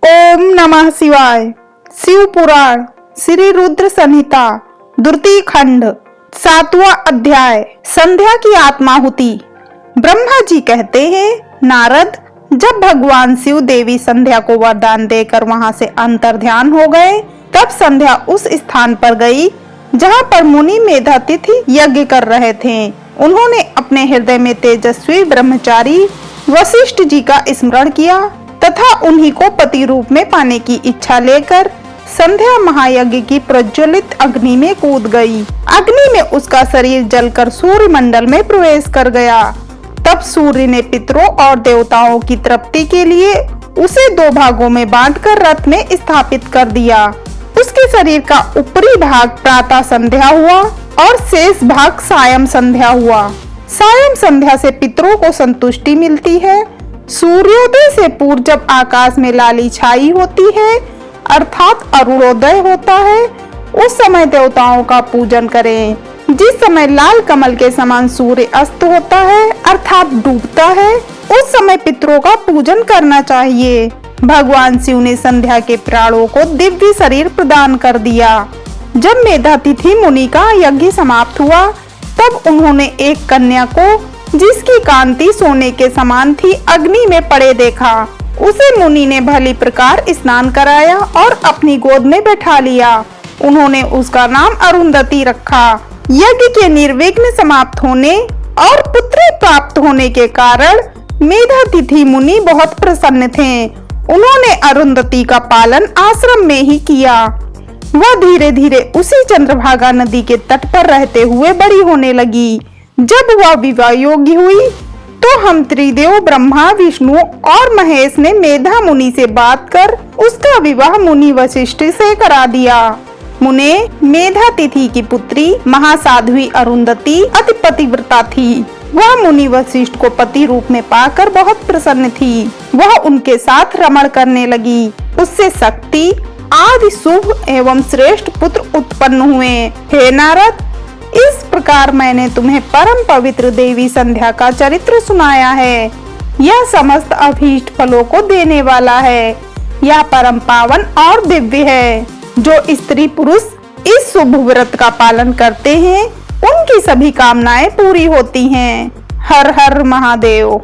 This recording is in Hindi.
ओम नमः शिवाय। शिव पुराण श्री रुद्र संहिता द्वितीय खंड 7वां अध्याय संध्या की आत्माहुति। ब्रह्मा जी कहते हैं, नारद, जब भगवान शिव देवी संध्या को वरदान देकर वहां से अंतर्ध्यान हो गए, तब संध्या उस स्थान पर गई जहां पर मुनि मेधातिथि यज्ञ कर रहे थे। उन्होंने अपने हृदय में तेजस्वी ब्रह्मचारी वशिष्ठ जी का स्मरण किया तथा उन्हीं को पति रूप में पाने की इच्छा लेकर संध्या महायज्ञ की प्रज्वलित अग्नि में कूद गई। अग्नि में उसका शरीर जलकर सूर्य मंडल में प्रवेश कर गया। तब सूर्य ने पितरों और देवताओं की तृप्ति के लिए उसे 2 भागों में बांटकर रथ में स्थापित कर दिया। उसके शरीर का ऊपरी भाग प्रातः संध्या हुआ और शेष भाग सायं संध्या हुआ। सायं संध्या से पितरों को संतुष्टि मिलती है। सूर्योदय से पूर्व जब आकाश में लाली छाई होती है अर्थात अरुणोदय होता है, उस समय देवताओं का पूजन करें। जिस समय लाल कमल के समान सूर्य अस्त होता है अर्थात डूबता है, उस समय पितरों का पूजन करना चाहिए। भगवान शिव ने संध्या के प्राणों को दिव्य शरीर प्रदान कर दिया। जब मेधातिथि मुनि का यज्ञ समाप्त हुआ, तब उन्होंने एक कन्या को, जिसकी कांति सोने के समान थी, अग्नि में पड़े देखा। उसे मुनि ने भली प्रकार स्नान कराया और अपनी गोद में बैठा लिया। उन्होंने उसका नाम अरुंधति रखा। यज्ञ के निर्विघ्न समाप्त होने और पुत्र प्राप्त होने के कारण मेधातिथि मुनि बहुत प्रसन्न थे। उन्होंने अरुंधति का पालन आश्रम में ही किया। वह धीरे धीरे उसी चंद्रभागा नदी के तट पर रहते हुए बड़ी होने लगी। जब वह विवाह योग्य हुई तो हम त्रिदेव ब्रह्मा, विष्णु और महेश ने मेधा मुनि से बात कर उसका विवाह मुनि वशिष्ठ से करा दिया। मुने मेधातिथि की पुत्री महासाध्वी अरुंधति अति पतिव्रता थी। वह मुनि वशिष्ठ को पति रूप में पाकर बहुत प्रसन्न थी। वह उनके साथ रमण करने लगी। उससे शक्ति आदि शुभ एवं श्रेष्ठ पुत्र उत्पन्न हुए। हे नारद, इस प्रकार मैंने तुम्हें परम पवित्र देवी संध्या का चरित्र सुनाया है। यह समस्त अभीष्ट फलों को देने वाला है। यह परम पावन और दिव्य है। जो स्त्री पुरुष इस शुभ व्रत का पालन करते हैं, उनकी सभी कामनाएं पूरी होती हैं। हर हर महादेव।